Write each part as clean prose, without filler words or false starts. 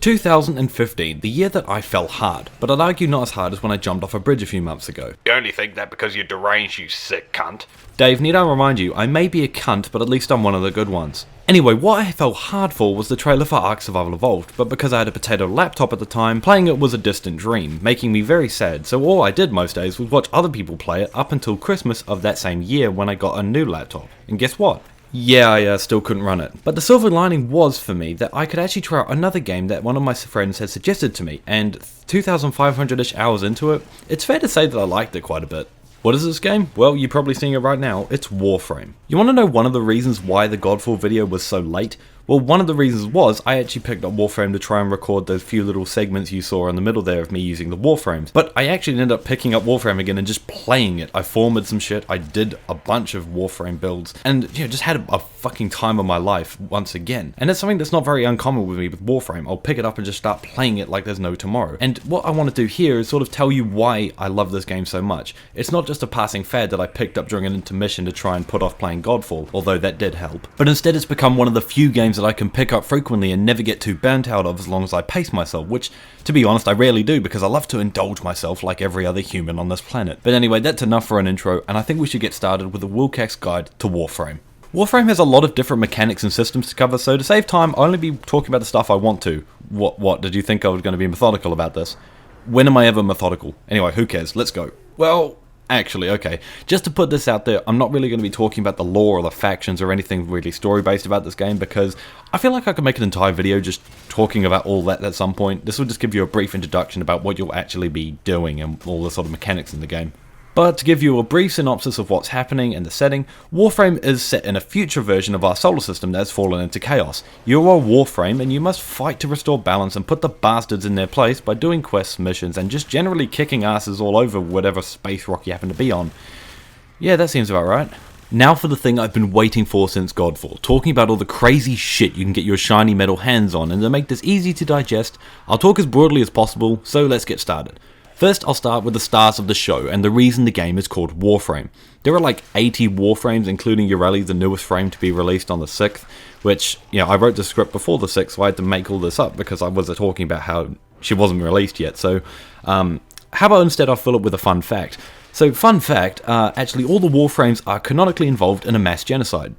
2015, the year that I fell hard, but I'd argue not as hard as when I jumped off a bridge a few months ago. You only think that because you're deranged, you sick cunt. Dave, need I remind you, I may be a cunt, but at least I'm one of the good ones. Anyway, what I fell hard for was the trailer for Ark Survival Evolved, but because I had a potato laptop at the time, playing it was a distant dream, making me very sad, so all I did most days was watch other people play it up until Christmas of that same year when I got a new laptop. And guess what? Yeah, I still couldn't run it. But the silver lining was, for me, that I could actually try out another game that one of my friends had suggested to me, and 2,500-ish hours into it, it's fair to say that I liked it quite a bit. What is this game? Well, you're probably seeing it right now, it's Warframe. You want to know one of the reasons why the Godfall video was so late? Well, one of the reasons was I actually picked up Warframe to try and record those few little segments you saw in the middle there of me using the Warframes. But I actually ended up picking up Warframe again and just playing it. I formatted some shit, I did a bunch of Warframe builds, and just had a fucking time of my life once again. And it's something that's not very uncommon with me with Warframe. I'll pick it up and just start playing it like there's no tomorrow. And what I want to do here is sort of tell you why I love this game so much. It's not just a passing fad that I picked up during an intermission to try and put off playing Godfall, although that did help. But instead it's become one of the few games that I can pick up frequently and never get too burnt out of as long as I pace myself, which, to be honest, I rarely do because I love to indulge myself like every other human on this planet. But anyway, that's enough for an intro, and I think we should get started with the Willkak's Guide to Warframe. Warframe has a lot of different mechanics and systems to cover, so to save time, I'll only be talking about the stuff I want to. What, did you think I was going to be methodical about this? When am I ever methodical? Anyway, who cares? Let's go. Well, actually, okay, just to put this out there, I'm not really going to be talking about the lore or the factions or anything really story-based about this game because I feel like I could make an entire video just talking about all that at some point. This will just give you a brief introduction about what you'll actually be doing and all the sort of mechanics in the game. But to give you a brief synopsis of what's happening and the setting, Warframe is set in a future version of our solar system that has fallen into chaos. You are Warframe and you must fight to restore balance and put the bastards in their place by doing quests, missions, and just generally kicking asses all over whatever space rock you happen to be on. Yeah, that seems about right. Now for the thing I've been waiting for since Godfall, talking about all the crazy shit you can get your shiny metal hands on, and to make this easy to digest, I'll talk as broadly as possible, so let's get started. First, I'll start with the stars of the show and the reason the game is called Warframe. There are like 80 Warframes, including Ureli, the newest frame to be released on the 6th, which, I wrote the script before the 6th, so I had to make all this up because I was talking about how she wasn't released yet. So, how about instead I fill it with a fun fact? So, fun fact, actually all the Warframes are canonically involved in a mass genocide.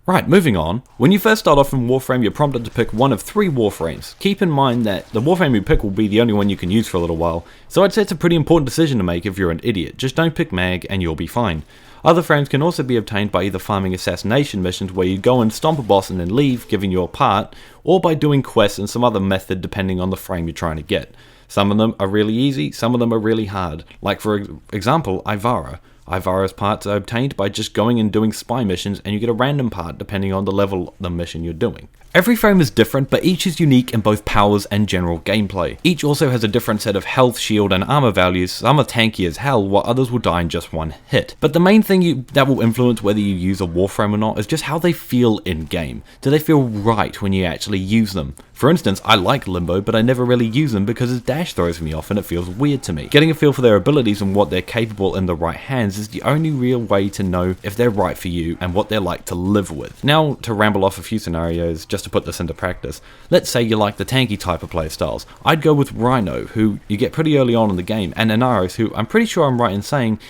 Right, moving on. When you first start off in Warframe, you're prompted to pick one of 3 Warframes. Keep in mind that the Warframe you pick will be the only one you can use for a little while, so I'd say it's a pretty important decision to make if you're an idiot. Just don't pick Mag and you'll be fine. Other frames can also be obtained by either farming assassination missions where you go and stomp a boss and then leave, giving you a part, or by doing quests and some other method depending on the frame you're trying to get. Some of them are really easy, some of them are really hard. Like for example, Ivara. Ivara's parts are obtained by just going and doing spy missions, and you get a random part depending on the level of the mission you're doing. Every frame is different, but each is unique in both powers and general gameplay. Each also has a different set of health, shield, and armor values. Some are tanky as hell, while others will die in just one hit. But the main thing that will influence whether you use a Warframe or not is just how they feel in-game. Do they feel right when you actually use them? For instance, I like Limbo, but I never really use them because his dash throws me off and it feels weird to me. Getting a feel for their abilities and what they're capable in the right hands is the only real way to know if they're right for you and what they're like to live with. Now, to ramble off a few scenarios, just to put this into practice, let's say you like the tanky type of playstyles. I'd go with Rhino, who you get pretty early on in the game, and Inaros, who I'm pretty sure I'm right in saying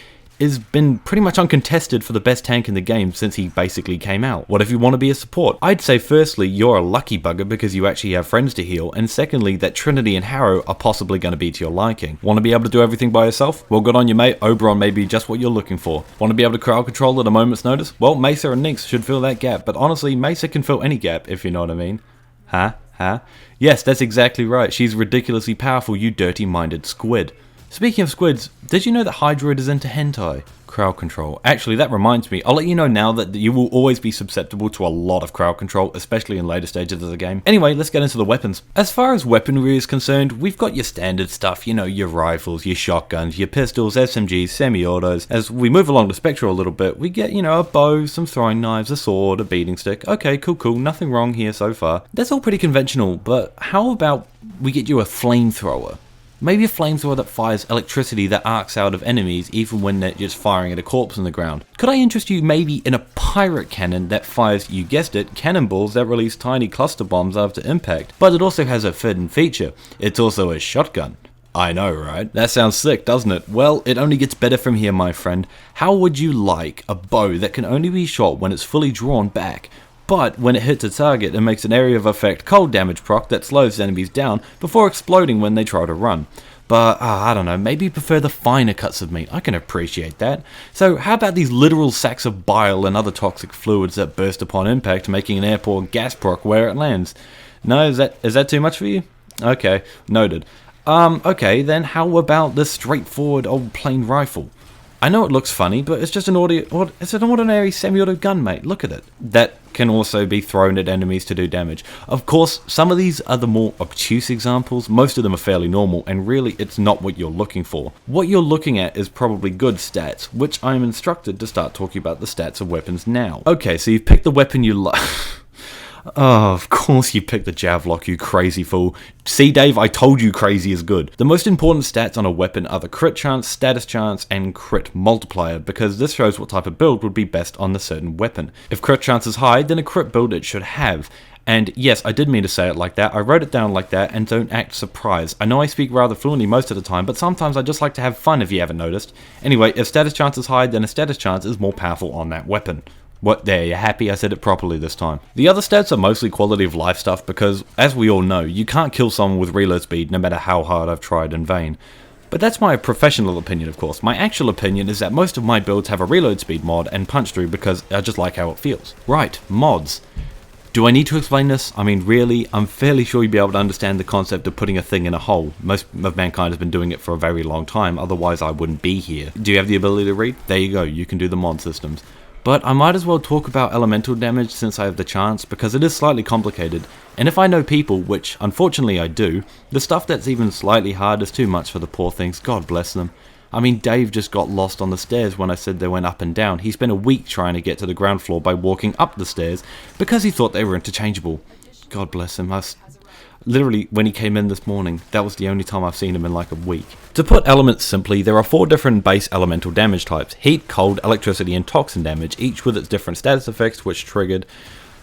has been pretty much uncontested for the best tank in the game since he basically came out. What if you want to be a support? I'd say firstly, you're a lucky bugger because you actually have friends to heal, and secondly, that Trinity and Harrow are possibly going to be to your liking. Want to be able to do everything by yourself? Well, good on you, mate. Oberon may be just what you're looking for. Want to be able to crowd control at a moment's notice? Well, Mesa and Nynx should fill that gap, but honestly, Mesa can fill any gap, if you know what I mean. Huh? Yes, that's exactly right. She's ridiculously powerful, you dirty-minded squid. Speaking of squids, did you know that Hydroid is into hentai? Crowd control. Actually, that reminds me, I'll let you know now that you will always be susceptible to a lot of crowd control, especially in later stages of the game. Anyway, let's get into the weapons. As far as weaponry is concerned, we've got your standard stuff, your rifles, your shotguns, your pistols, SMGs, semi-autos. As we move along the spectrum a little bit, we get, a bow, some throwing knives, a sword, a beating stick. Okay, cool, nothing wrong here so far. That's all pretty conventional, but how about we get you a flamethrower? Maybe a flamethrower that fires electricity that arcs out of enemies even when they're just firing at a corpse in the ground. Could I interest you maybe in a pirate cannon that fires, you guessed it, cannonballs that release tiny cluster bombs after impact, but it also has a hidden feature. It's also a shotgun. I know, right? That sounds sick, doesn't it? Well, it only gets better from here, my friend. How would you like a bow that can only be shot when it's fully drawn back, but when it hits a target it makes an area of effect cold damage proc that slows enemies down before exploding when they try to run? But, I don't know, maybe you prefer the finer cuts of meat. I can appreciate that. So how about these literal sacks of bile and other toxic fluids that burst upon impact, making an airport gas proc where it lands? No, is that too much for you? Okay, noted. Okay, then how about this straightforward old plain rifle? I know it looks funny, but it's just an ordinary semi-auto gun, mate. Look at it. That can also be thrown at enemies to do damage. Of course, some of these are the more obtuse examples. Most of them are fairly normal, and really it's not what you're looking for. What you're looking at is probably good stats, which I'm instructed to start talking about the stats of weapons now. Okay, so you've picked the weapon you like. Oh, of course you picked the Javlock, you crazy fool. See, Dave, I told you crazy is good. The most important stats on a weapon are the crit chance, status chance, and crit multiplier, because this shows what type of build would be best on the certain weapon. If crit chance is high, then a crit build it should have. And yes, I did mean to say it like that, I wrote it down like that, and don't act surprised. I know I speak rather fluently most of the time, but sometimes I just like to have fun if you haven't noticed. Anyway, if status chance is high, then a status chance is more powerful on that weapon. What, there, you're happy I said it properly this time. The other stats are mostly quality of life stuff because, as we all know, you can't kill someone with reload speed no matter how hard I've tried in vain. But that's my professional opinion, of course. My actual opinion is that most of my builds have a reload speed mod and punch through because I just like how it feels. Right, mods. Do I need to explain this? I mean, really, I'm fairly sure you'll be able to understand the concept of putting a thing in a hole. Most of mankind has been doing it for a very long time, otherwise I wouldn't be here. Do you have the ability to read? There you go, you can do the mod systems. But I might as well talk about elemental damage since I have the chance, because it is slightly complicated, and if I know people, which unfortunately I do, the stuff that's even slightly hard is too much for the poor things, God bless them. I mean, Dave just got lost on the stairs when I said they went up and down. He spent a week trying to get to the ground floor by walking up the stairs, because he thought they were interchangeable. God bless him. Literally, when he came in this morning, that was the only time I've seen him in like a week. To put elements simply, there are 4 different base elemental damage types: heat, cold, electricity, and toxin damage, each with its different status effects which triggered,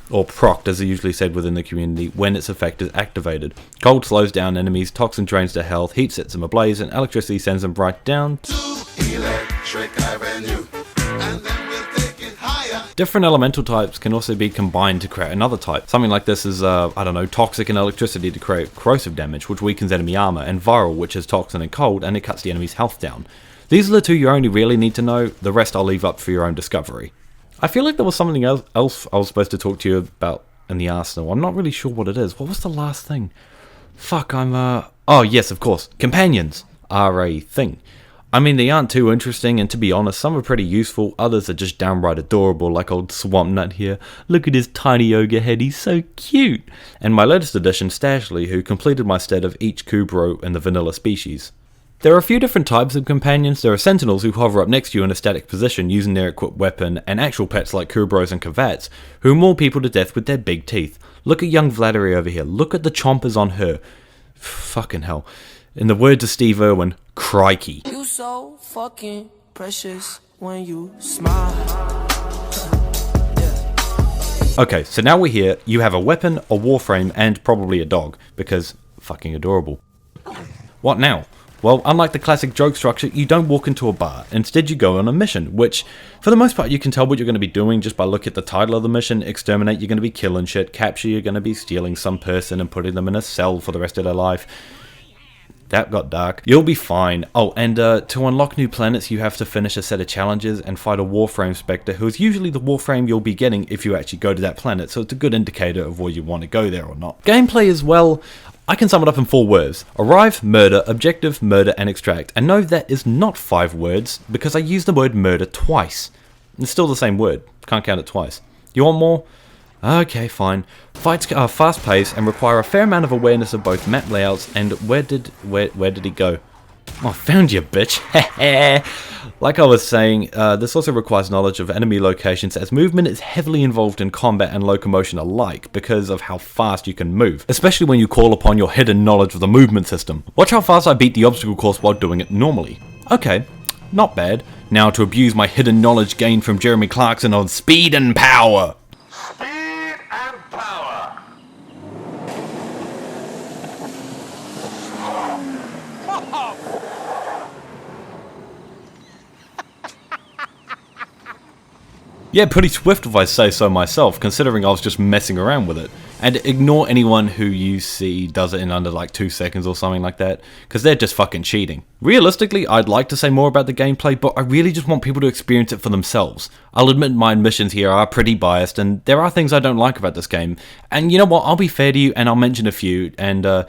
or procced as is usually said within the community, when its effect is activated. Cold slows down enemies, toxin drains their health, heat sets them ablaze, and electricity sends them right down to Electric Avenue. And then we'll take it higher. Different elemental types can also be combined to create another type. Something like this is, I don't know, toxic and electricity to create corrosive damage, which weakens enemy armor, and viral, which is toxin and cold, and it cuts the enemy's health down. These are the 2 you only really need to know, the rest I'll leave up for your own discovery. I feel like there was something else I was supposed to talk to you about in the arsenal. I'm not really sure what it is. What was the last thing? Fuck, oh yes, of course. Companions are a thing. I mean, they aren't too interesting, and to be honest, some are pretty useful, others are just downright adorable, like old Swamp Nut here. Look at his tiny ogre head, he's so cute! And my latest addition, Stashly, who completed my stead of each Kubro in the vanilla species. There are a few different types of companions. There are sentinels who hover up next to you in a static position using their equipped weapon, and actual pets like Kubros and Kavats, who maul people to death with their big teeth. Look at young Vladimir over here, look at the chompers on her. Fucking hell. In the words of Steve Irwin, crikey. You so fucking precious when you smile. Okay, so now we're here, you have a weapon, a warframe, and probably a dog, because fucking adorable. What now? Well, unlike the classic joke structure, you don't walk into a bar. Instead, you go on a mission, which, for the most part, you can tell what you're going to be doing just by looking at the title of the mission. Exterminate, you're going to be killing shit. Capture, you're going to be stealing some person and putting them in a cell for the rest of their life. That got dark. You'll be fine. Oh, and to unlock new planets, you have to finish a set of challenges and fight a Warframe Spectre, who is usually the Warframe you'll be getting if you actually go to that planet, so it's a good indicator of whether you want to go there or not. Gameplay as well, I can sum it up in 4 words. Arrive, murder, objective, murder, and extract. And no, that is not 5 words, because I used the word murder twice. It's still the same word. Can't count it twice. You want more? Okay, fine. Fights are fast-paced and require a fair amount of awareness of both map layouts and where did he go? Oh, found you, bitch. Like I was saying, this also requires knowledge of enemy locations, as movement is heavily involved in combat and locomotion alike because of how fast you can move, especially when you call upon your hidden knowledge of the movement system. Watch how fast I beat the obstacle course while doing it normally. Okay, not bad. Now to abuse my hidden knowledge gained from Jeremy Clarkson on speed and power. Speed and power. Yeah, pretty swift if I say so myself, considering I was just messing around with it. And ignore anyone who you see does it in under like 2 seconds or something like that, because they're just fucking cheating. Realistically, I'd like to say more about the gameplay, but I really just want people to experience it for themselves. I'll admit my admissions here are pretty biased, and there are things I don't like about this game. And you know what, I'll be fair to you, and I'll mention a few, and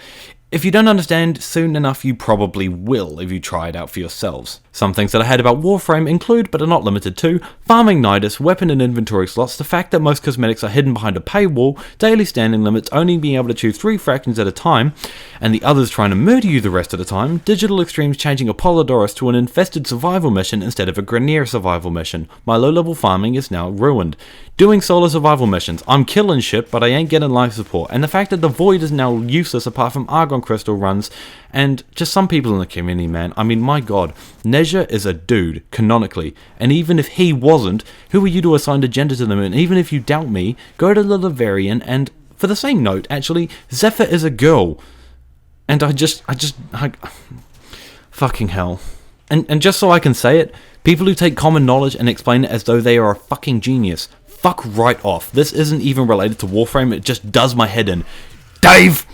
if you don't understand, soon enough you probably will if you try it out for yourselves. Some things that I heard about Warframe include, but are not limited to, farming nidus, weapon and inventory slots, the fact that most cosmetics are hidden behind a paywall, daily standing limits, only being able to choose 3 fractions at a time, and the others trying to murder you the rest of the time, digital extremes changing Apollodorus to an infested survival mission instead of a Grenier survival mission. My low-level farming is now ruined. Doing solo survival missions, I'm killing shit, but I ain't getting life support, and the fact that the Void is now useless apart from Argon Crystal runs, and just some people in the community, man. I mean, my god, Nezha is a dude, canonically, and even if he wasn't, who are you to assign a gender to them? And even if you doubt me, go to the Laverian, and for the same note, actually, Zephyr is a girl, and I fucking hell. And just so I can say it, people who take common knowledge and explain it as though they are a fucking genius, fuck right off. This isn't even related to Warframe, it just does my head in. Dave!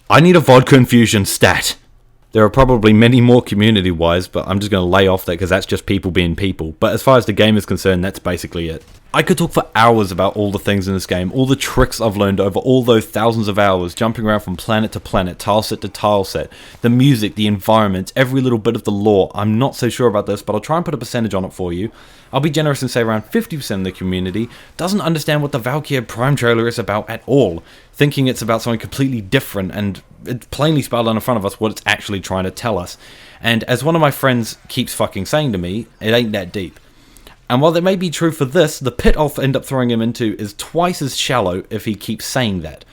I need a vodka infusion stat. There are probably many more community-wise, but I'm just going to lay off that because that's just people being people. But as far as the game is concerned, that's basically it. I could talk for hours about all the things in this game, all the tricks I've learned over all those thousands of hours, jumping around from planet to planet, tileset to tileset, the music, the environment, every little bit of the lore. I'm not so sure about this, but I'll try and put a percentage on it for you. I'll be generous and say around 50% of the community doesn't understand what the Valkyrie Prime trailer is about at all, thinking it's about something completely different, and it's plainly spelled out in front of us what it's actually trying to tell us. And as one of my friends keeps fucking saying to me, it ain't that deep. And while that may be true for this, the pit I'll end up throwing him into is twice as shallow if he keeps saying that.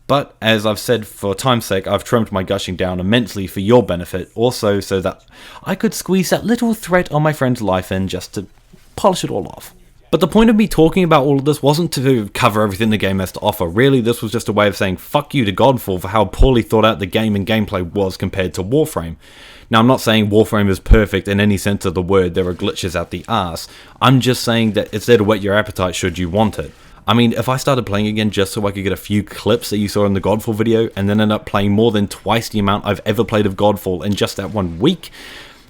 But, as I've said, for time's sake, I've trimmed my gushing down immensely for your benefit, also so that I could squeeze that little thread on my friend's life in just to polish it all off. But the point of me talking about all of this wasn't to cover everything the game has to offer. Really, this was just a way of saying fuck you to Godfall for how poorly thought out the game and gameplay was compared to Warframe. Now, I'm not saying Warframe is perfect in any sense of the word, there are glitches out the arse. I'm just saying that it's there to whet your appetite should you want it. I mean, if I started playing again just so I could get a few clips that you saw in the Godfall video, and then end up playing more than twice the amount I've ever played of Godfall in just that 1 week,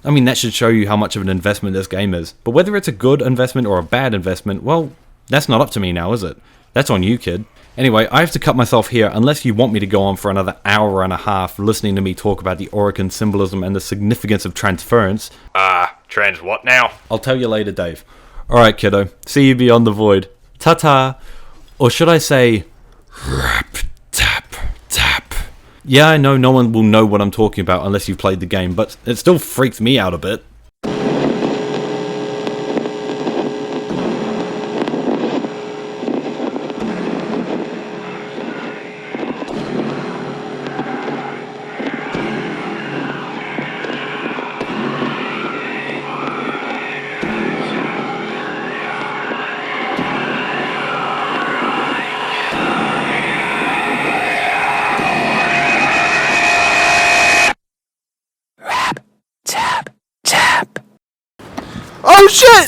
I mean, that should show you how much of an investment this game is. But whether it's a good investment or a bad investment, well, that's not up to me now, is it? That's on you, kid. Anyway, I have to cut myself here unless you want me to go on for another hour and a half listening to me talk about the Orokin symbolism and the significance of transference. Trans what now? I'll tell you later, Dave. Alright, kiddo. See you beyond the void. Ta-ta. Or should I say, rap, tap, tap. Yeah, I know no one will know what I'm talking about unless you've played the game, but it still freaks me out a bit. Oh shit!